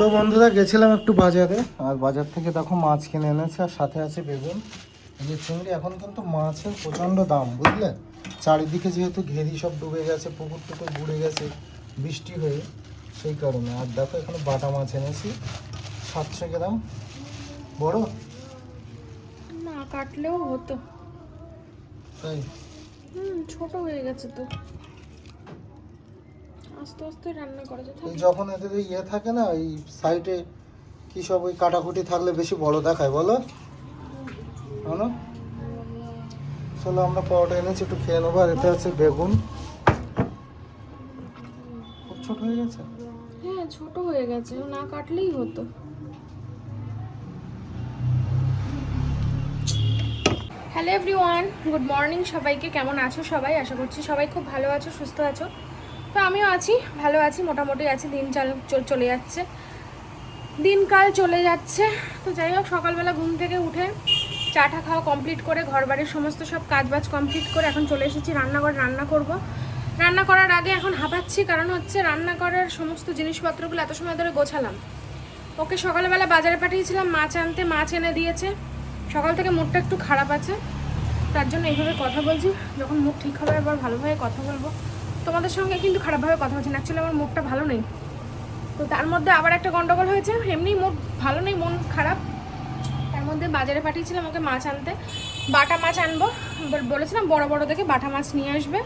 তো বন্ধুরা গেছিলাম একটু বাজারে, আর বাজার থেকে দেখো মাছ কিনে এনেছে, আর সাথে আছে বেগুন, এই যে চিংড়ি। এখন কিন্তু মাছের প্রচণ্ড দাম, বুঝলে। চারিদিকে যেহেতু ঘেরি সব ডুবে গেছে, পুকুর টুকুর বুড়ে গেছে বৃষ্টি হয়ে, সেই কারণে। আর দেখো এখানে বাটা মাছ এনেছি 700 গ্রাম। বড় না কাটলেও হতো, তাই ছোট হয়ে গেছে তো, আস্তে আস্তে রান্না করা যায়। এই যখন এদের ইয়ে থাকে না, এই সাইডে কি সব ওই কাটাকুটি থাকলে বেশি বড় দেখায়, বলো বলো। চলো আমরা পরোটা এনেছি, একটু খেয়ে নেবো। আর এতে আছে বেগুন, খুব ছোট হয়ে গেছে। হ্যাঁ ছোট হয়ে গেছে, না কাটলেই হতো। হ্যালো এভরিওয়ান, গুড মর্নিং সবাইকে। কেমন আছো সবাই? আশা করছি সবাই খুব ভালো আছো, সুস্থ আছো। তো আমিও আছি, ভালো আছি, মোটামুটি আছি। দিন চলে যাচ্ছে, দিনকাল চলে যাচ্ছে। তো যাই হোক, সকালবেলা ঘুম থেকে উঠে চাটা খাওয়া কমপ্লিট করে ঘর বাড়ির সমস্ত সব কাজবাজ কমপ্লিট করে এখন চলে এসেছি রান্নাঘরে। রান্না করব। রান্না করার আগে এখন হাঁপাচ্ছি, কারণ হচ্ছে রান্না করার সমস্ত জিনিসপত্রগুলো এত সময় ধরে গোছালাম। ওকে সকালবেলা বাজারে পাঠিয়েছিলাম মাছ আনতে, মাছ এনে দিয়েছে। সকাল থেকে মুডটা একটু খারাপ আছে, তার জন্য এইভাবে কথা বলছি। যখন মুড ঠিক হবে আবার ভালোভাবে কথা বলবো। তোমাদের সঙ্গে কিন্তু খারাপভাবে কথা বলছি না, অ্যাকচুয়ালি আমার মুডটা ভালো নেই। তো তার মধ্যে আবার একটা গন্ডগোল হয়েছে, এমনি মুড ভালো নেই, মন খারাপ। তার মধ্যে বাজারে পাঠিয়েছিলাম ওকে মাছ আনতে, বাটা মাছ আনবো বলেছিলাম, বড় বড় দেখে বাটা মাছ নিয়ে আসবে।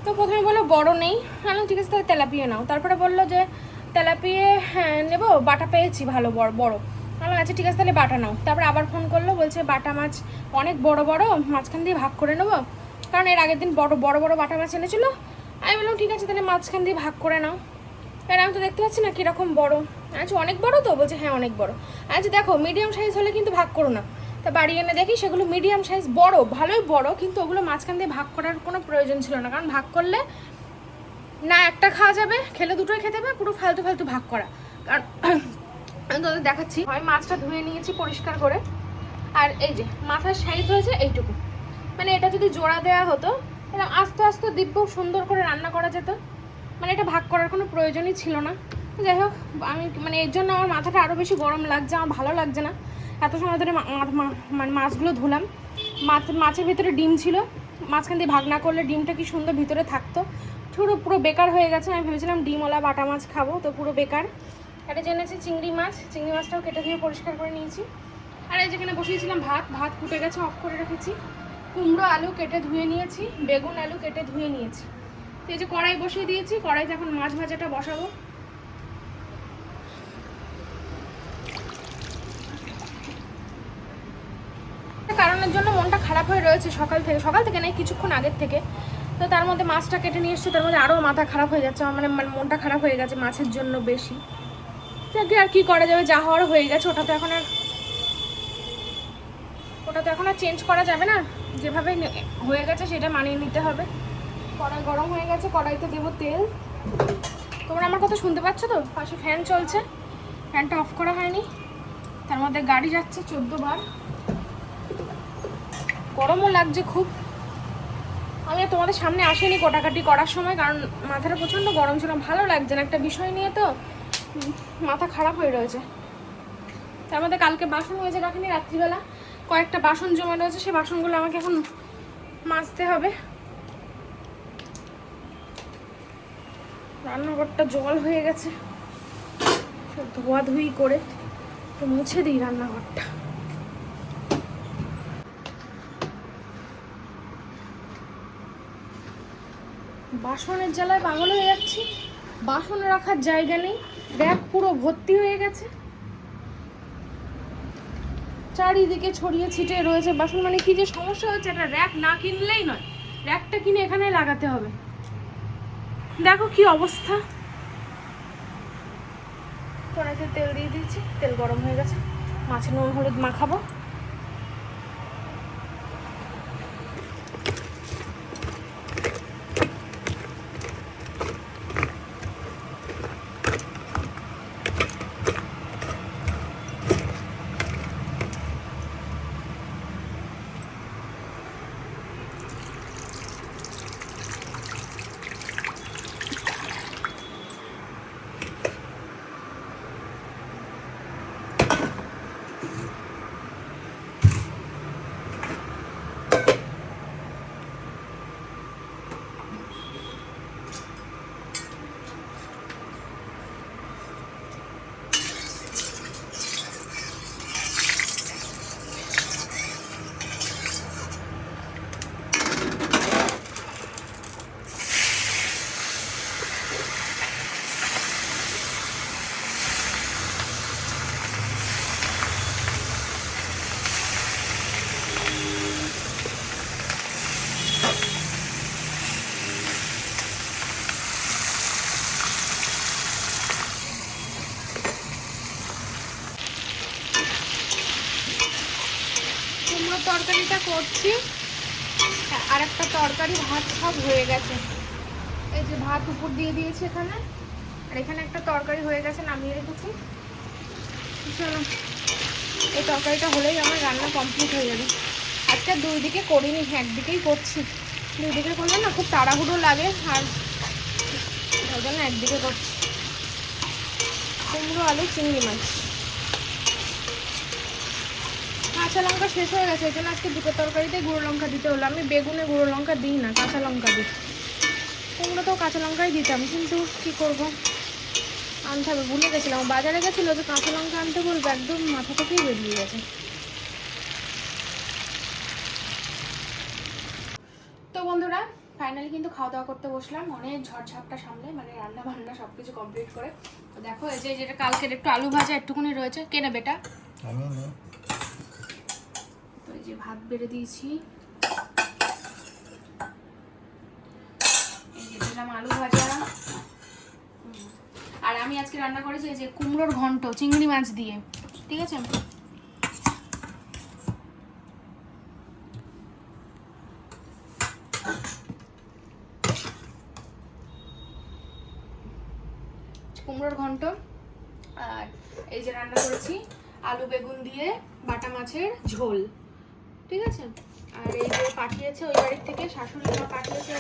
তো প্রথমে বললো বড় নেই, হ্যাঁ ঠিক আছে তাহলে তেলাপিয়া নাও। তারপরে বললো যে তেলাপিয়া নেবো, বাটা পেয়েছি ভালো বড় বড়। বললাম আচ্ছা ঠিক আছে তাহলে বাটা নাও। তারপরে আবার ফোন করলো, বলছে বাটা মাছ অনেক বড় বড়, মাঝখান দিয়ে ভাগ করে নেবো, কারণ এর আগের দিন বড় বড় বাটা মাছ এনেছিলো। আমি বললাম ঠিক আছে তাহলে মাঝখান দিয়ে ভাগ করে নাও। আর আমি তো দেখতে পাচ্ছি না কীরকম বড়। আচ্ছা অনেক বড় তো? বলছে হ্যাঁ অনেক বড়। আচ্ছা দেখো মিডিয়াম সাইজ হলে কিন্তু ভাগ করো না। তা বাড়ি এনে দেখি সেগুলো মিডিয়াম সাইজ, বড় ভালোই বড়, কিন্তু ওগুলো মাঝখান দিয়ে ভাগ করার কোনো প্রয়োজন ছিল না, কারণ ভাগ করলে না একটা খাওয়া যাবে, খেলে দুটোই খেতে হবে, পুরো ফালতু ফালতু ভাগ করা। কারণ আমি তোদের দেখাচ্ছি, হয় মাছটা ধুয়ে নিয়েছি পরিষ্কার করে, আর এই যে মাথার সাইজ হয়েছে এইটুকু। মানে এটা যদি জোড়া দেওয়া হতো, এটা আস্তে আস্তে দিব্য সুন্দর করে রান্না করা যেত, মানে এটা ভাগ করার কোনো প্রয়োজনই ছিল না। যাই হোক, আমি মানে এর জন্য আমার মাথাটা আরও বেশি গরম লাগছে, আমার ভালো লাগছে না। এত সময় ধরে মানে মাছগুলো ধুলাম, মাছের ভিতরে ডিম ছিল, মাঝখান দিয়ে ভাগ না করলে ডিমটা কি সুন্দর ভিতরে থাকতো। পুরো বেকার হয়ে গেছে। আমি ভেবেছিলাম ডিমওয়ালা বাটা মাছ খাবো, তো পুরো বেকার। এটা জেনেছি চিংড়ি মাছটাও কেটে ধুয়ে পরিষ্কার করে নিয়েছি। আর এই যেখানে বসিয়েছিলাম ভাত ফুটে গেছে, অফ করে রেখেছি। কুমড়ো আলু কেটে ধুয়ে নিয়েছি, বেগুন আলু কেটে ধুয়ে নিয়েছি। তো এই যে কড়াই বসিয়ে দিয়েছি, কড়াইতে এখন মাছ ভাজাটা বসাবো। কারণের জন্য মনটা খারাপ হয়ে রয়েছে সকাল থেকে নেই, কিছুক্ষণ আগের থেকে। তো তার মধ্যে মাছটা কেটে নিয়ে এসছে, তার মধ্যে আরও মাথা খারাপ হয়ে যাচ্ছে আমার, মানে মনটা খারাপ হয়ে গেছে মাছের জন্য বেশি। যাকে আর কি করা যাবে, যা হওয়ার হয়ে গেছে। ওটা তো এখন আর চেঞ্জ করা যাবে না, যেভাবে হয়ে গেছে সেটা মানিয়ে নিতে হবে। কড়াই গরম হয়ে গেছে, কড়াইতে দেবো তেল। তোমরা আমার কথা শুনতে পাচ্ছ তো? পাশে ফ্যান চলছে, ফ্যানটা অফ করা হয়নি, তার মধ্যে গাড়ি যাচ্ছে 14 বার। গরমও লাগছে খুব। আমি তোমাদের সামনে আসিনি কোটাকাটি করার সময়, কারণ মাথাটা প্রচণ্ড গরম ছিল, ভালো লাগছে না একটা বিষয় নিয়ে, তো মাথা খারাপ হয়ে রয়েছে। তার মধ্যে কালকে বাসন হয়েছে রাখিনি, রাত্রিবেলা কয়েকটা বাসন জমা রয়েছে, সেই বাসনগুলো আমাকে এখন মাজতে হবে। রান্নাঘরটা জল হয়ে গেছে, সব ধোয়াধুয়ি করে তো মুছে দিই রান্নাঘরটা। বাসনের জ্বালায় পাগল হয়ে যাচ্ছি, বাসন রাখার জায়গা নেই, র্যাক পুরো ভর্তি হয়ে গেছে, চারিদিকে ছড়িয়ে ছিটিয়ে রয়েছে বাসন। মানে কি যে সমস্যা হচ্ছে, একটা র্যাক না কিনলেই নয়, র্যাকটা কিনে এখানে লাগাতে হবে। দেখো কি অবস্থা। কড়াইতে তেল দিয়ে দিয়েছি, তেল গরম হয়ে গেছে, মাছে নুন হলুদ মাখাবো। তরকারিটা করছি, আর একটা তরকারি ভাত সব হয়ে গেছে। এই যে ভাত উপর দিয়ে দিয়েছি এখানে, আর এখানে একটা তরকারি হয়ে গেছে নামিয়ে রেখেছি। চলো এই তরকারিটা হলেই আমার রান্না কমপ্লিট হয়ে যাবে। আজকে দুই দিকে করিনি, একদিকেই করছি। দুই দিকে করলে না খুব তাড়াহুড়ো লাগে, আর ওই জন্য একদিকে করছি। কুমড়ো আলু চিংড়ি মাছ, কাঁচা লঙ্কা শেষ হয়ে গেছে, এই জন্য আজকে দুটো তরকারিতে গুঁড়ো লঙ্কা দিতে হলো। আমি বেগুনে গুঁড়ো লঙ্কা দিই না, কাঁচা লঙ্কা দিই। কুমড়োতেও কাঁচা লঙ্কাই দিতাম, কিন্তু কি করব, আনতে হবে। ভুলে গেছিলাম, বাজারে গেছিলো যে কাঁচা লঙ্কা আনতে বলবো, একদম মাথা থেকেই বেরিয়ে গেছে। তো বন্ধুরা, ফাইনালি কিন্তু খাওয়া দাওয়া করতে বসলাম, অনেক ঝড়ঝাপটা সামলে, মানে রান্না বান্না সব কিছু কমপ্লিট করে। তো দেখো এই যে যেটা কালকের একটু আলু ভাজা একটুকুনি রয়েছে, কে নেবে এটা? আমি না। তো এই যে ভাত বেড়ে দিয়েছি, এই যে দিলাম আলু ভাজা। আর আমি আজকে রান্না করেছি এই যে কুমড়োর ঘন্ট চিংড়ি মাছ দিয়ে, ঠিক আছে? কুমড়োর ঘন্ট। আর এই যে রান্না করেছি আলু বেগুন দিয়ে বাটা মাছের ঝোল, ঠিক আছে? আর এই যে পাঠিয়েছে ওই বাড়ির থেকে শাশুড়ি মা পাঠিয়েছে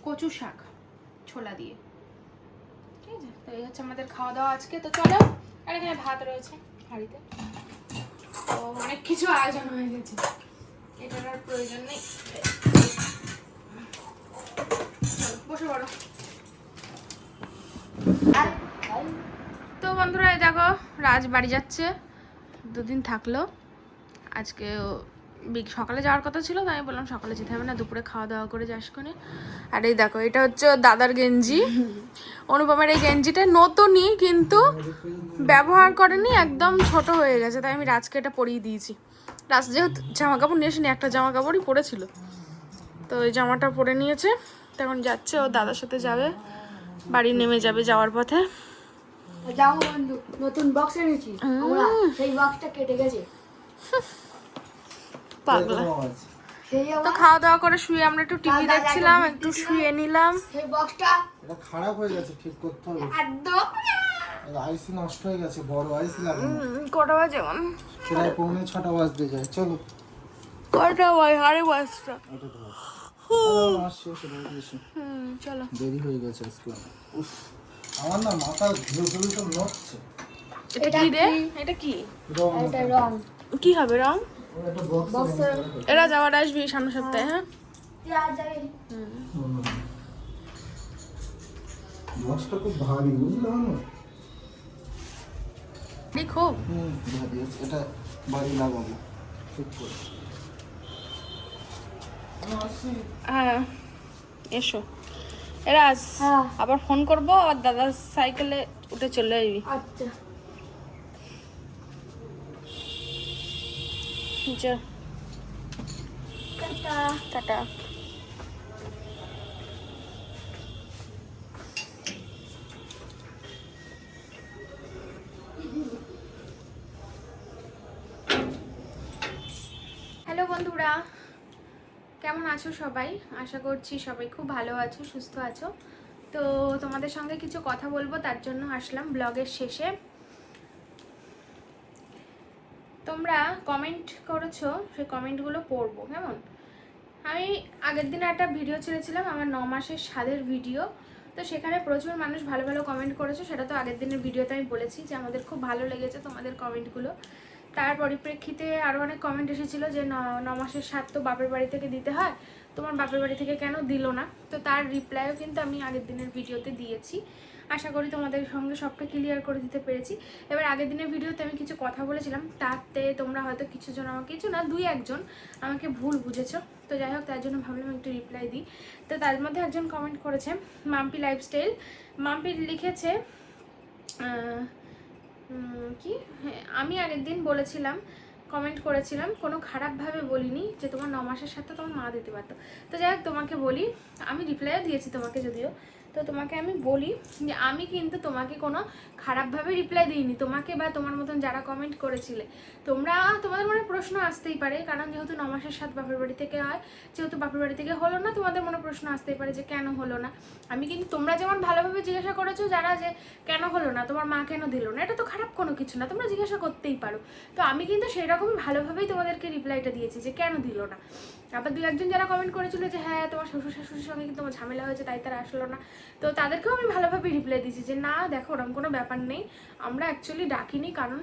কচু শাক ছোলা দিয়ে, ঠিক আছে? তো এই হচ্ছে আমাদের খাওয়া দাওয়া আজকে। তো চলো, আর এখানে ভাত রয়েছে হাঁড়িতে, তো অনেক কিছু আয়োজন হয়ে গেছে, এটার আর প্রয়োজন নেই। চলো বসে পড়ো। তো বন্ধুরা এই দেখো রাজ বাড়ি যাচ্ছে, দুদিন থাকলো। আজকে সকালে যাওয়ার কথা ছিল, তাই আমি বললাম সকালে যেতে হবে না, দুপুরে খাওয়া দাওয়া করে যাস কোনে। আর এই দেখো এটা হচ্ছে দাদার গেঞ্জি, অনুপমের এই গেঞ্জিটা নতুনই, কিন্তু ব্যবহার করেনি, একদম ছোট হয়ে গেছে, তাই আমি রাজকে এটা পরিয়ে দিয়েছি। রাজ যেহেতু জামা কাপড় নিয়ে আসেনি, একটা জামা কাপড়ই পরেছিল, তো এই জামাটা পরে নিয়েছে। তখন যাচ্ছে, ও দাদার সাথে যাবে, বাড়ি নেমে যাবে যাওয়ার পথে। যাও বন্ধু, নতুন বক্স এনেছি আমরা, সেই বক্সটা কেটে গেছে। পাগলা। সেই তো খাওয়া দাওয়া করে শুয়ে আমরা একটু টিভি দেখছিলাম, একটু শুয়ে নিলাম। সেই বক্সটা এটা খারাপ হয়ে গেছে, ঠিক করতে হবে। একদম আইসি নষ্ট হয়ে গেছে, বড় আইসি লাগে। কটা বাজে এখন? প্রায় 6:45 বাজতে যায়। চলো কটা বাজে? 5:30। এটা ধর। আসছি, এসে বলতে এসে। চলো। দেরি হয়ে গেছে আজকে। উফ, আমার না মাথা ধুলো ধুলো সব নড়ছে। এটা কি রে? এটা কি? রং এটা রং কি হবে রং? ওর একটা বক্স এরা যাওয়ার আসবি সামনের সপ্তাহে, হ্যাঁ? বক্সটা খুব ভারী, বুঝলে না? খুব ভারী আছে, এটা বাড়ি লাগাবো ঠিক করে। হ্যাঁ এসো। এরাজ হ্যাঁ। আবার ফোন করবো, আর দাদার সাইকেলে উঠে চলে আসবি। আচ্ছা যা, টাটা। টাটা। হ্যালো বন্ধুরা, কেমন আছো সবাই? আশা করছি সবাই খুব ভালো আছো, সুস্থ আছো। তো তোমাদের সঙ্গে কিছু কথা বলবো, তার জন্য আসলাম ব্লগের শেষে। তোমরা কমেন্ট করেছো, সেই কমেন্টগুলো পড়বো কেমন। আমি আগের দিন একটা ভিডিও ছেড়েছিলাম, আমার 9 মাসের স্বাদের ভিডিও। তো সেখানে প্রচুর মানুষ ভালো ভালো কমেন্ট করেছো, সেটা তো আগের দিনের ভিডিওতে আমি বলেছি যে আমাদের খুব ভালো লেগেছে তোমাদের কমেন্টগুলো। তার পরিপ্রেক্ষিতে আরও অনেক কমেন্ট এসেছিলো যে 9 মাসের স্বাদ তো বাপের বাড়ি থেকে দিতে হয়, তোমার বাপের বাড়ি থেকে কেন দিল না। তো তার রিপ্লাইও কিন্তু আমি আগের দিনের ভিডিওতে দিয়েছি। আশা করি তোমাদের সঙ্গে সবটা ক্লিয়ার করে দিতে পেরেছি। এবার আগের দিনের ভিডিওতে আমি কিছু কথা বলেছিলাম, তাতে তোমরা হয়তো কিছুজন, আমাকে কিছু না 2-1 জন আমাকে ভুল বুঝেছো। তো যাই হোক, তার জন্য ভাবলাম একটু রিপ্লাই দিই। তো তার মধ্যে একজন কমেন্ট করেছে, মাম্পি লাইফস্টাইল। মাম্পি লিখেছে কি, হ্যাঁ আমি আগের দিন বলেছিলাম, কমেন্ট করেছিলাম, কোনো খারাপভাবে বলিনি যে তোমার 9 মাসের সাথে তোমার মা দিতে পারতো। তো যাই হোক, তোমাকে বলি, আমি রিপ্লাইও দিয়েছি তোমাকে যদিও, তো তোমাকে আমি বলি যে আমি কিন্তু তোমাকে কোনো খারাপভাবে রিপ্লাই দিইনি, তোমাকে বা তোমার মতন যারা কমেন্ট করেছিলে। তোমাদের মনে প্রশ্ন আসতেই পারে, কারণ যেহেতু 9 মাসের সাথ বাপের বাড়ি থেকে হয়, যেহেতু বাপের বাড়ি থেকে হলো না, তোমাদের মনে প্রশ্ন আসতেই পারে যে কেন হলো না। আমি কিন্তু তোমরা যেমন ভালোভাবে জিজ্ঞাসা করেছো যারা, যে কেন হলো না, তোমার মা কেন দিল না, এটা তো খারাপ কোনো কিছু না, তোমরা জিজ্ঞাসা করতেই পারো। তো আমি কিন্তু সেই রকমই ভালোভাবেই তোমাদেরকে রিপ্লাইটা দিয়েছি যে কেন দিল না। আবার 2-1 যারা কমেন্ট করেছিল যে হ্যাঁ তোমার শ্বশুর শাশুড়ির সঙ্গে কিন্তু তোমার ঝামেলা হয়েছে তাই তারা আসলো না, তো তাদেরকেও আমি ভালোভাবে রিপ্লাই দিয়েছি যে না দেখো ওরকম কোনো ব্যাপার নেই, আমরা অ্যাকচুয়ালি ডাকিনি। কারণ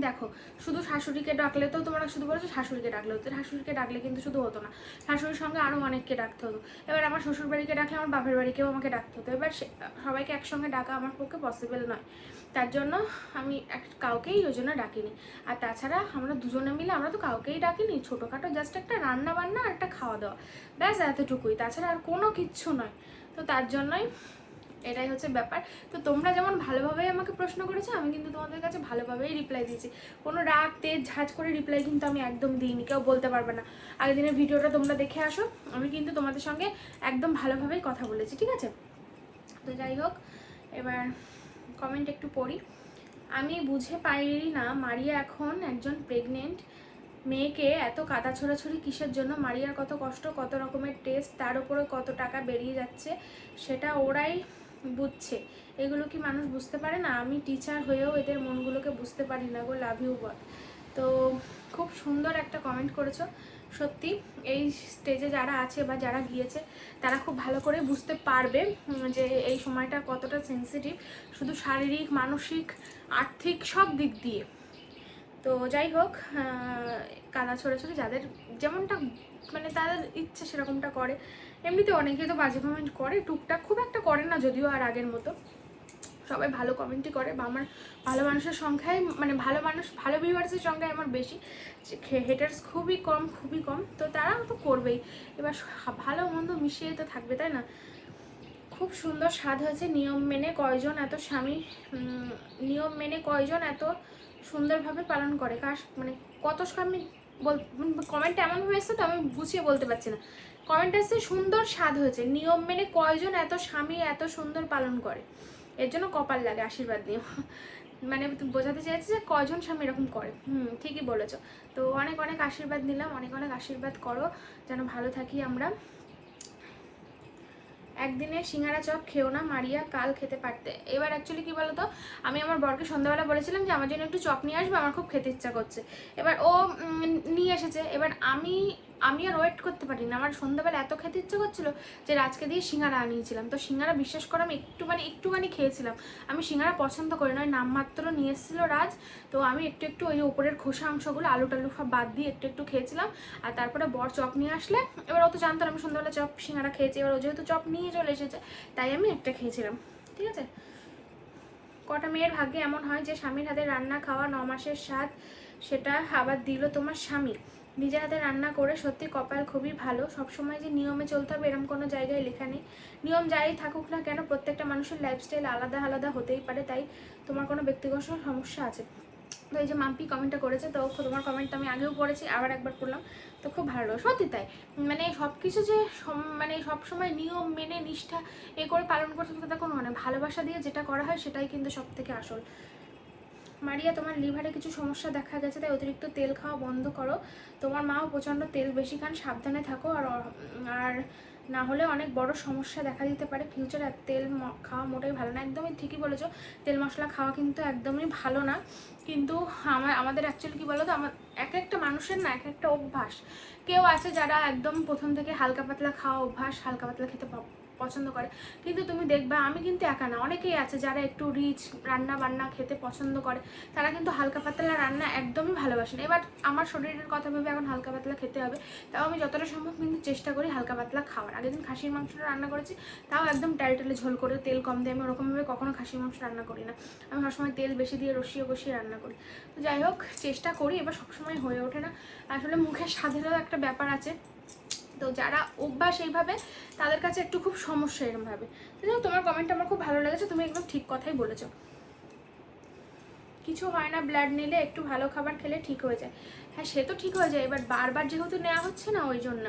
দেখো শুধু শাশুড়িকে ডাকলে তো তোমরা শুধু বলেছো শাশুড়িকে ডাকলে হতো, শাশুড়িকে ডাকলে কিন্তু শুধু হতো না, শাশুড়ির সঙ্গে আরও অনেককে ডাকতে হতো। এবার আমার শ্বশুর বাড়িকে ডাকলে আমার বাপের বাড়িকেও আমাকে ডাকতে হতো। এবার সবাইকে একসঙ্গে ডাকা আমার পক্ষে পসিবল নয়, তার জন্য আমি কাউকেই ওই জন্য ডাকিনি। আর তাছাড়া আমরা দুজনে মিলে আমরা তো কাউকেই ডাকিনি, ছোটোখাটো জাস্ট একটা রান্না বান্না আর একটা খাওয়া দাওয়া, ব্যাস এতটুকুই, তাছাড়া আর কোনো কিচ্ছু নয়। তো তার জন্যই এটাই হচ্ছে ব্যাপার। তো তোমরা যেমন ভালোভাবেই আমাকে প্রশ্ন করেছো, আমি কিন্তু তোমাদের কাছে ভালোভাবেই রিপ্লাই দিয়েছি, কোনো রাগ তেজ ঝাঁজ করে রিপ্লাই কিন্তু আমি একদম দিইনি, কেউ বলতে পারবে না। আগের দিনের ভিডিওটা তোমরা দেখে আসো, আমি কিন্তু তোমাদের সঙ্গে একদম ভালোভাবেই কথা বলেছি, ঠিক আছে? তো যাই হোক, এবার কমেন্ট একটু পড়ি। আমি বুঝে পাইনি না মারিয়া এখন একজন প্রেগনেন্ট মেয়েকে এত কাদা ছোড়াছড়ি কিসের জন্য? মারিয়ার কত কষ্ট, কত রকমের টেস্ট, তার উপরে কত টাকা বেরিয়ে যাচ্ছে, সেটা ওরাই বুঝছে, এগুলো কি মানুষ বুঝতে পারে না? আমি টিচার হয়েও এদের মনগুলোকে বুঝতে পারি না গো, লাভ ইউ বল। তো খুব সুন্দর একটা কমেন্ট করেছো, সত্যি এই স্টেজে যারা আছে বা যারা গিয়েছে তারা খুব ভালো করে বুঝতে পারবে যে এই সময়টা কতটা সেন্সিটিভ, শুধু শারীরিক, মানসিক, আর্থিক সব দিক দিয়ে। তো যাই হোক, কাদা ছড়াছড়ি যাদের যেমনটা মানে তাদের ইচ্ছে সেরকমটা করে, এমনিতে অনেকে তো বাজে কমেন্ট করে, টুকটাক, খুব একটা করে না যদিও আর আগের মতো, সবাই ভালো কমেন্টই করে। বা আমার ভালো মানুষের সংখ্যায়, মানে ভালো মানুষ, ভালো ভিউয়ার্সের সংখ্যায় আমার বেশি, হেটার্স খুবই কম, খুবই কম। তো তারা তো করবেই, এবার ভালো মন্দ মিশিয়ে তো থাকবে, তাই না? খুব সুন্দর স্বাদ হয়েছে, নিয়ম মেনে কয়জন এত নিয়ম মেনে কয়জন এত সুন্দরভাবে পালন করে, মানে কত স্বামী কমেন্ট এমনভাবে এসছে তো আমি বুঝিয়ে বলতে পারছি না। কমেন্ট এসছে সুন্দর স্বাদ হয়েছে, নিয়ম মেনে কয়জন এত স্বামী এত সুন্দর পালন করে, এর জন্য কপাল লাগে, আশীর্বাদ নিও। মানে বোঝাতে চাইছি যে কয়জন স্বামী এরকম করে। ঠিকই বলেছো। তো অনেক অনেক আশীর্বাদ নিলাম, অনেক অনেক আশীর্বাদ করো যেন ভালো থাকি আমরা। একদিনে সিঙ্গারা চপ খেও না মারিয়া, কাল খেতে পারতে। এবার অ্যাকচুয়ালি কি বলতো, আমি আমার বরকে সন্ধ্যাবেলা বলেছিলাম যে আমার জন্য একটু চপ নিয়ে আসবে, আমার খুব খেতে ইচ্ছা করছে। এবার ও নিয়ে এসেছে, এবার আমি আর ওয়েট করতে পারি না, আমার সন্ধ্যাবেলা এত খেতে ইচ্ছে করছিল যে রাজকে দিয়ে সিঙ্গারা আনিয়েছিলাম। তো সিঙ্গারা বিশ্বাস করে আমি একটুখানি খেয়েছিলাম, আমি সিঙ্গারা পছন্দ করি না, ওই নামমাত্র নিয়ে এসেছিলো রাজ, তো আমি একটু ওই উপরের খোসা অংশগুলো আলু টালু সব বাদ দিয়ে একটু খেয়েছিলাম। আর তারপরে বর চপ নিয়ে আসলে, এবার ও তো জানতো আমি সন্ধ্যাবেলা চপ সিঙ্গারা খেয়েছি, এবার ও যেহেতু চপ নিয়ে চলে এসেছে তাই আমি একটা খেয়েছিলাম, ঠিক আছে? কটা মেয়ের ভাগ্যে এমন হয় যে স্বামীর হাতে রান্না খাওয়া 9 মাসের স্বাদ, সেটা আবার দিল তোমার স্বামী, নিজের হাতে রান্না করে, সত্যি কপাল খুবই ভালো। সবসময় যে নিয়মে চলতে হবে এরকম কোনো জায়গায় লেখা নেই, নিয়ম যাই থাকুক না কেন প্রত্যেকটা মানুষের লাইফস্টাইল আলাদা আলাদা হতেই পারে, তাই তোমার কোনো ব্যক্তিগত সমস্যা আছে। তো এই যে মাম্পি কমেন্টটা করেছে, তো তোমার কমেন্টটা আমি আগেও পড়েছি, আবার একবার পড়লাম, তো খুব ভালো, সত্যি তাই। মানে সব কিছু যে মানে সবসময় নিয়ম মেনে নিষ্ঠা এ করে পালন করতে হবে তা কোনো মানে, ভালোবাসা দিয়ে যেটা করা হয় সেটাই কিন্তু সব থেকে আসল। মারিয়া, তোমার লিভারে কিছু সমস্যা দেখা গেছে, তাই অতিরিক্ত তেল খাওয়া বন্ধ করো। তোমার মাও প্রচণ্ড তেল বেশি খান, সাবধানে থাকো। আর না হলে অনেক বড় সমস্যা দেখা দিতে পারে ফিউচারে। আর তেল খাওয়া মোটেই ভালো না, একদমই ঠিকই বলেছো, তেল মশলা খাওয়া কিন্তু একদমই ভালো না। কিন্তু আমাদের অ্যাকচুয়ালি কী বলো তো, এক একটা মানুষের না এক একটা অভ্যাস, কেউ আছে যারা একদম প্রথম থেকে হালকা পাতলা খাওয়া অভ্যাস, হালকা পাতলা খেতে পছন্দ করে, কিন্তু তুমি দেখবা আমি কিন্তু একা না, অনেকেই আছে যারা একটু রিচ রান্না বান্না খেতে পছন্দ করে, তারা কিন্তু হালকা পাতলা রান্না একদমই ভালোবাসে না। এবার আমার শরীরের কথা ভেবে এখন হালকা পাতলা খেতে হবে, তাও আমি যতটা সম্ভব কিন্তু চেষ্টা করি হালকা পাতলা খাওয়ার। আগের দিন খাসির মাংসটা রান্না করেছি, তাও একদম টালটালে ঝোল করে, তেল কম দিয়ে, আমি ওরকমভাবে কখনো খাসির মাংস রান্না করি না, আমি সবসময় তেল বেশি দিয়ে রসিয়ে বসিয়ে রান্না করি। তো যাই হোক, চেষ্টা করি, এবার সবসময় হয়ে ওঠে না, আসলে মুখের স্বাদেরও একটা ব্যাপার আছে। তো যারা অভ্যাস এইভাবে, তাদের কাছে একটু খুব সমস্যা এরকমভাবে। তো তোমার কমেন্ট আমার খুব ভালো লেগেছে, তুমি একদম ঠিক কথাই বলেছো। কিছু হয় না, ব্লাড নিলে একটু ভালো খাবার খেলে ঠিক হয়ে যায়। হ্যাঁ, সে তো ঠিক হয়ে যায়, এবার বারবার যেহেতু নেওয়া হচ্ছে না ওই জন্য।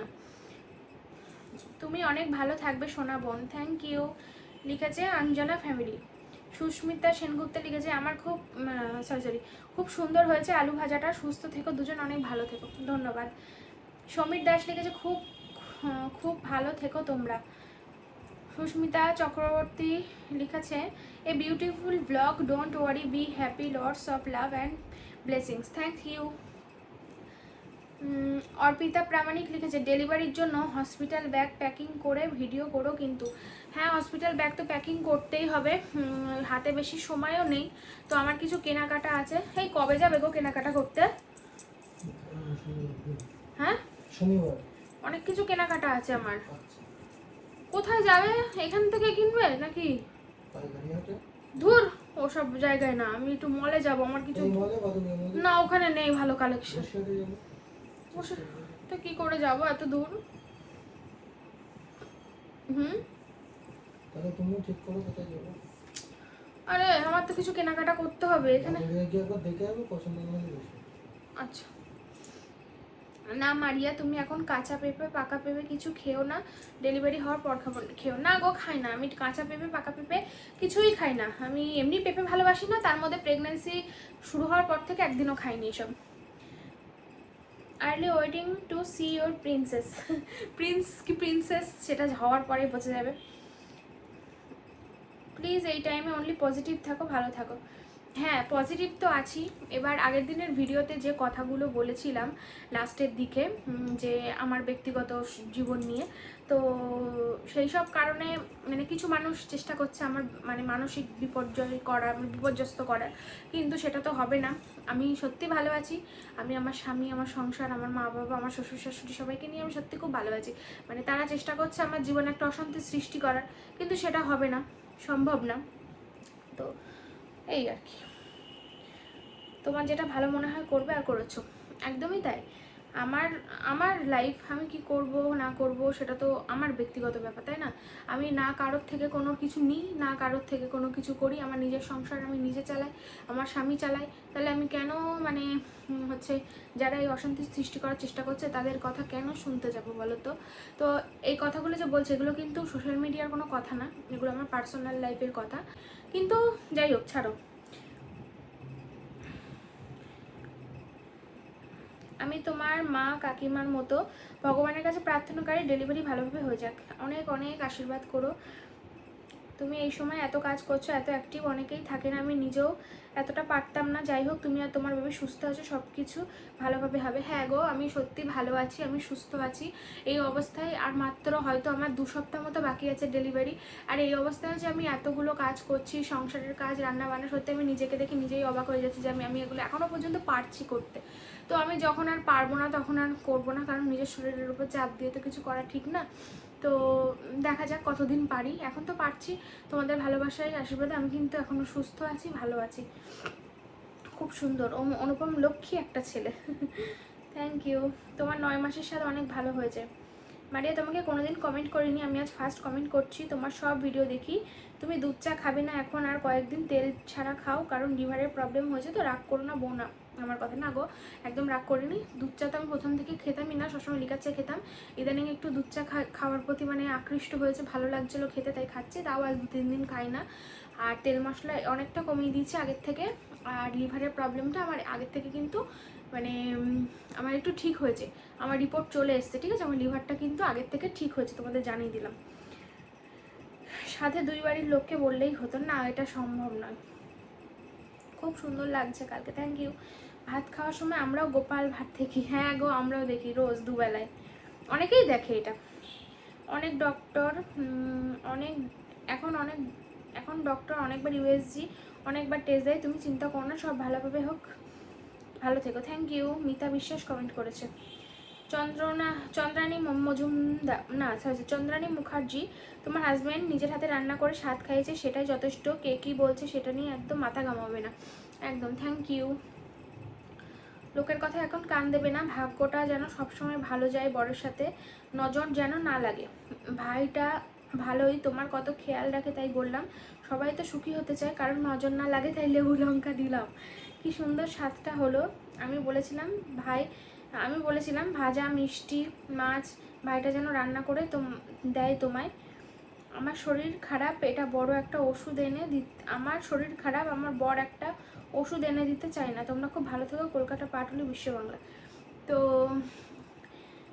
তুমি অনেক ভালো থাকবে সোনা বোন, থ্যাংক ইউ। লিখেছে অঞ্জনা ফ্যামিলি। সুস্মিতা সেনগুপ্ত লিখেছে আমার খুব সরি খুব সুন্দর হয়েছে আলু ভাজাটা, সুস্থ থেকো দুজন, অনেক ভালো থেকো। ধন্যবাদ। সমীর দাস লিখেছে খুব খুব ভালো থেকো তোমরা। সুস্মিতা চক্রবর্তী লিখেছে a beautiful blog, don't worry, be happy, lots of love and blessings. Thank you. Arpita Pramanik লিখেছে ডেলিভারির জন্য হসপিটাল ব্যাগ প্যাকিং করে ভিডিও করো কিন্তু। হ্যাঁ, হসপিটাল ব্যাগ তো প্যাকিং করতেই হবে, হাতে বেশি সময়ও নেই, তো আমার কিছু কেনাকাটা আছে। এই কবে যাবে গো কেনাকাটা করতে? হ্যাঁ, শনিবার। অনেক কিছু কেনাকাটা আছে আমার। কোথায় যাবে? এখান থেকে কিনবে নাকি? ধুর, ওসব জায়গায় না, আমি একটু মলে যাব, আমার কিছু না, ওখানে নেই ভালো কালেকশন। তো কি করে যাব এত দূর? তাহলে তুমি ঠিক করো কোথায় যাবে। আরে আমার তো কিছু কেনাকাটা করতে হবে এখানে। গিয়ে একবার দেখে যাবো, পছন্দ হলে বেশি। আচ্ছা না মারিয়া, তুমি এখন কাঁচা পেঁপে পাকা পেঁপে কিছু খেও না, ডেলিভারি হওয়ার পর খাবো। খেও না গো, খাই না আমি কাঁচা পেঁপে পাকা পেঁপে কিছুই খাই না। আমি এমনি পেঁপে ভালোবাসি না, তার মধ্যে প্রেগন্যান্সি শুরু হওয়ার পর থেকে একদিনও খাইনি এসব। Early waiting to see your princess. Prince কি প্রিন্সেস সেটা হওয়ার পরে বোঝা যাবে। প্লিজ এই টাইমে অনলি পজিটিভ থাকো, ভালো থাকো। হ্যাঁ, পজিটিভ তো আছি। এবার আগের দিনের ভিডিওতে যে কথাগুলো বলেছিলাম লাস্টের দিকে, যে আমার ব্যক্তিগত জীবন নিয়ে, তো সেই সব কারণে মানে কিছু মানুষ চেষ্টা করছে আমার মানে মানসিক বিপর্যস্ত করার, কিন্তু সেটা তো হবে না। আমি সত্যি ভালো আছি। আমি আমার স্বামী, আমার সংসার, আমার মা বাবা, আমার শ্বশুর শাশুড়ি সবাইকে নিয়ে আমি সত্যি খুব ভালো আছি। মানে তারা চেষ্টা করছে আমার জীবনে একটা অশান্তি সৃষ্টি করার, কিন্তু সেটা হবে না, সম্ভব না। তো এই আর কি, তোমার যেটা ভালো মনে হয় করবে, আর করেছো, একদমই তাই। আমার আমার লাইফ, আমি কি করব না করব সেটা তো আমার ব্যক্তিগত ব্যাপার, তাই না? আমি না কারোর থেকে কোনো কিছু নিই, না কারোর থেকে কোনো কিছু করি। আমার নিজের সংসার আমি নিজে চালাই, আমার স্বামী চালাই। তাহলে আমি কেন মানে হচ্ছে যারা এই অশান্তি সৃষ্টি করার চেষ্টা করছে তাদের কথা কেন শুনতে যাবো বলো তো? তো এই কথাগুলো যে বলছে এগুলো কিন্তু সোশ্যাল মিডিয়ার কোনো কথা না, এগুলো আমার পার্সোনাল লাইফের কথা। কিন্তু যাই হোক, ছাড়ো। আমি তোমার মা কাকিমার মতো ভগবানের কাছে প্রার্থনাকারী, ডেলিভারি ভালোভাবে হয়ে যাক। অনেক অনেক আশীর্বাদ করো। তুমি এই সময় এত কাজ করছো, এত অ্যাক্টিভ, অনেকেই থাকে না, আমি নিজেও এতটা পারতাম না। যাই হোক, তুমি আর তোমার বেবি সুস্থ আছো, সব কিছু ভালোভাবে হবে। হ্যাঁ গো, আমি সত্যি ভালো আছি, আমি সুস্থ আছি। এই অবস্থায় আর মাত্র হয়তো আমার 2 সপ্তাহ মতো বাকি আছে ডেলিভারি। আর এই অবস্থায় যে আমি এতগুলো কাজ করছি, সংসারের কাজ, রান্না বান্না, সত্যি আমি নিজেকে দেখে নিজেই অবাক হয়ে যাচ্ছি যে আমি এগুলো এখনও পর্যন্ত পারছি করতে। তো আমি যখন আর পারবো না তখন আর করবো না, কারণ নিজের শরীরের উপর চাপ দিয়ে তো কিছু করা ঠিক না। তো দেখা যাক কতদিন পারি, এখন তো পারছি। তোমাদের ভালোবাসায় আশীর্বাদে আমি কিন্তু এখনো সুস্থ আছি, ভালো আছি। খুব সুন্দর, অনুপম লক্ষ্মী একটা ছেলে। Thank you. তোমার 9 মাসের সাথে অনেক ভালো হয়েছে। মারিয়া, তোমাকে কোনোদিন কমেন্ট করিনি, আমি আজ ফার্স্ট কমেন্ট করছি। তোমার সব ভিডিও দেখি। তুমি দুধ চা খাবে না এখন, আর কয়েকদিন তেল ছাড়া খাও, কারণ লিভারের প্রবলেম হয়েছে। তো রাগ করো না বউ, না আমার কথা না গো, একদম রাগ করিনি। দুধ চা তো আমি প্রথম থেকে খেতামই না, সবসময় লিকার চা খেতাম। ইদানিং একটু দুধ চা খাওয়ার প্রতি মানে আকৃষ্ট হয়েছে, ভালো লাগছিলো খেতে, তাই খাচ্ছি। তাও আজ 2-3 দিন খাই না। আর তেল মশলা অনেকটা কমিয়ে দিয়েছি আগের থেকে। আর লিভারের প্রবলেমটা আমার আগের থেকে কিন্তু মানে আমার একটু ঠিক হয়েছে। আমার রিপোর্ট চলে এসছে, ঠিক আছে? আমার লিভারটা কিন্তু আগের থেকে ঠিক হয়েছে, তোমাদের জানিয়ে দিলাম। সাথে 2 বাড়ির লোককে বললেই হতো না, এটা সম্ভব নয়। খুব সুন্দর লাগছে কালকে, থ্যাংক ইউ। ভাত খাওয়ার সময় আমরাও গোপাল ভাত দেখি। হ্যাঁ গো, আমরাও দেখি রোজ দুবেলায়, অনেকেই দেখে এটা। অনেক ডক্টর এখন ডক্টর অনেকবার ইউএসজি অনেকবার টেস্ট দেয়। তুমি চিন্তা করো না, সব ভালোভাবে হোক, ভালো থেকো। Thank you. মিতা বিশ্বাস কমেন্ট করেছে। চন্দ্রানী মজুমদার, না সরি, চন্দ্রানী মুখার্জি, তোমার হাজব্যান্ড নিজের হাতে রান্না করে স্বাদ খাইয়েছে, সেটাই যথেষ্ট। কে কী বলছে সেটা নিয়ে একদম মাথা ঘামাবে না, একদম। Thank you. লোকের কথা এখন কান দেবে না, ভাগ্যটা যেন সবসময় ভালো যায়, বরের সাথে নজর যেন না লাগে। ভাইটা ভালোই তোমার কত খেয়াল রাখে, তাই বললাম। সবাই তো সুখী হতে চায়, কারণ নজর না লাগে, তাই লেবু লঙ্কা দিলাম। কি সুন্দর স্বাদটা হলো। আমি বলেছিলাম ভাজা, মিষ্টি, মাছ ভাইটা যেন রান্না করে দেয় তোমায়। আমার শরীর খারাপ, এটা বড় একটা ওষুধ এনে আমার শরীর খারাপ, আমার বর একটা ওষুধ এনে দিতে চাই না। তোমরা খুব ভালো থেকো, কলকাতা পাটুলি বিশ্ব বাংলা। তো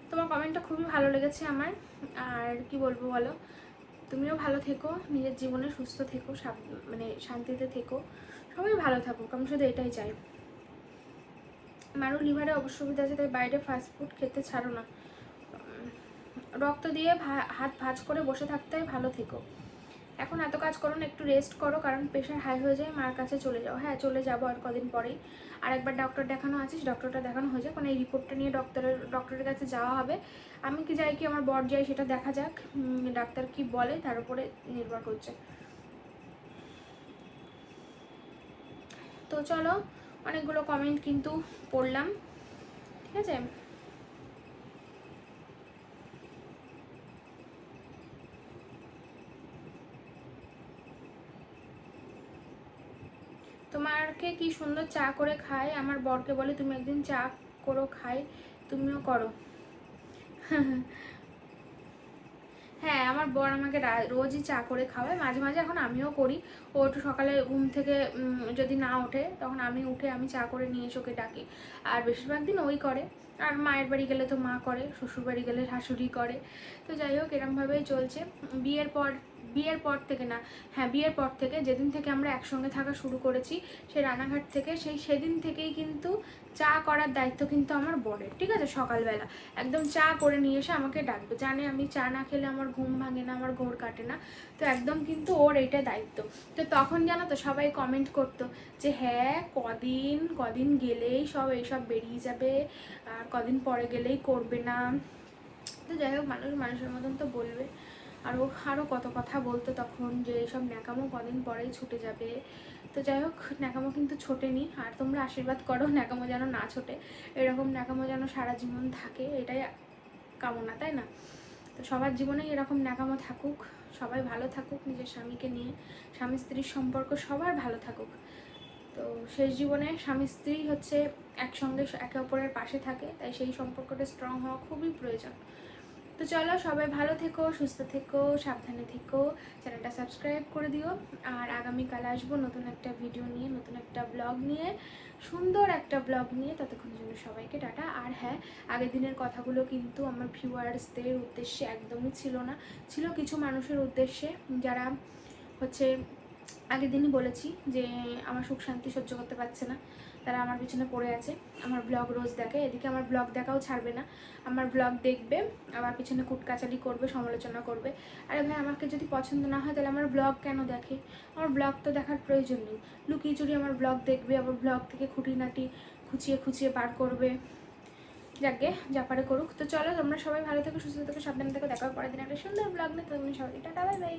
তোমার কমেন্টটা খুবই ভালো লেগেছে আমার। আর কি বলবো বলো, তুমিও ভালো থেকো, নিজের জীবনে সুস্থ থেকো, মানে শান্তিতে থেকো, সবাই ভালো থাকুক, আমি শুধু এটাই চাই। আমারও লিভারে অসুবিধা আছে, তাই বাইরে ফাস্টফুড খেতে ছাড়ো না। রক্ত দিয়ে হাত ভাঁজ করে বসে থাকতে হয়, ভালো থেকো। এখন এত কাজ করো না, একটু রেস্ট করো, কারণ প্রেশার হাই হয়ে যায়, মার কাছে চলে যাও। হ্যাঁ চলে যাবো আর কদিন পরেই। আর একবার ডক্টর দেখানো আছে, ডক্টরটা দেখানো হয়ে যাক, মানে এই রিপোর্টটা নিয়ে ডক্টরের কাছে যাওয়া হবে। আমি কি যাই কি আমার বর যাই সেটা দেখা যাক, ডাক্তার কি বলে তার উপরে নির্ভর করছে। তো চলো, অনেকগুলো কমেন্ট কিন্তু পড়লাম, ঠিক আছে। তোমারকে কি সুন্দর চা করে খায়, আমার বরকে বলে তুমি একদিন চা করো খাই, তুমিও করো। হ্যাঁ আমার বর আমাকে রোজই চা করে খাওয়ায়, মাঝে মাঝে এখন আমিও করি। ও একটু সকালে ঘুম থেকে যদি না ওঠে তখন আমি উঠে আমি চা করে নিয়ে এসে ওকে ডাকি। আর বেশিরভাগ দিন ওই করে, আর মায়ের বাড়ি গেলে তো মা করে, শ্বশুর বাড়ি গেলে শাশুড়ি করে। তো যাই হোক এরমভাবেই চলছে। বিয়ের পর থেকে না, হ্যাঁ বিয়ের পর থেকে যেদিন থেকে আমরা একসঙ্গে থাকা শুরু করেছি, সেই রানাঘাট থেকে সেদিন থেকেই কিন্তু চা করার দায়িত্ব কিন্তু আমার বরের, ঠিক আছে। সকালবেলা একদম চা করে নিয়ে এসে আমাকে ডাকবে, জানে আমি চা না খেলে আমার ঘুম ভাঙে না, আমার ঘোর কাটে না। তো একদম কিন্তু ওর এইটা দায়িত্ব। তো তখন জানো তো সবাই কমেন্ট করতো যে হ্যাঁ কদিন গেলেই সব এইসব বেরিয়ে যাবে, আর কদিন পরে গেলেই করবে না। তো যাই হোক মানুষের মতন তো বলবে। আরও কত কথা বলতো তখন, যে এইসব ন্যাকামো কদিন পরেই ছুটে যাবে। তো যাই হোক ন্যাকামো কিন্তু ছোটেনি, আর তোমরা আশীর্বাদ করো ন্যাকামো যেন না ছোটে, এরকম ন্যাকামো যেন সারা জীবন থাকে, এটাই কামনা, তাই না। তো সবার জীবনেই এরকম ন্যাকামো থাকুক, সবাই ভালো থাকুক নিজের স্বামীকে নিয়ে, স্বামী স্ত্রীর সম্পর্ক সবার ভালো থাকুক। তো শেষ জীবনে স্বামী স্ত্রী হচ্ছে একসঙ্গে একে অপরের পাশে থাকে, তাই সেই সম্পর্কটা স্ট্রং হওয়া খুবই প্রয়োজন। তো চলো সবাই ভালো থেকো, সুস্থ থেকো, সাবধানে থেকো, চ্যানেলটা সাবস্ক্রাইব করে দিও। আর আগামীকাল আসবো নতুন একটা ভিডিও নিয়ে, নতুন একটা ব্লগ নিয়ে, সুন্দর একটা ব্লগ নিয়ে। ততক্ষণের জন্য সবাইকে টাটা। আর হ্যাঁ, আগের দিনের কথাগুলো কিন্তু আমার ভিউয়ার্সদের উদ্দেশ্যে একদমই ছিল না, ছিল কিছু মানুষের উদ্দেশ্যে যারা হচ্ছে আগের দিনই বলেছি যে আমার সুখ শান্তি সহ্য করতে পারছে না, তারা আমার পিছনে পড়ে আছে। আমার ব্লগ রোজ দেখে, এদিকে আমার ব্লগ দেখাও ছাড়বে না, আমার ব্লগ দেখবে, আমার পিছনে কুটকাচালি করবে, সমালোচনা করবে। আরে ভাই আমাকে যদি পছন্দ না হয় তাহলে আমার ব্লগ কেন দেখে? আমার ব্লগ তো দেখার প্রয়োজন নেই। লুকিয়ে চুরি আমার ব্লগ দেখবে, আবার ব্লগ থেকে খুঁটিনাটি খুঁচিয়ে বার করবে। যাকে যা পারে করুক। তো চলো তোমরা সবাই ভালো থেকো, সুস্থ থেকো, সাবধানে থেকো, দেখা পরের দিন একটা সুন্দর ব্লগ নিয়ে। তুমি সবাই টাটা, বাই বাই।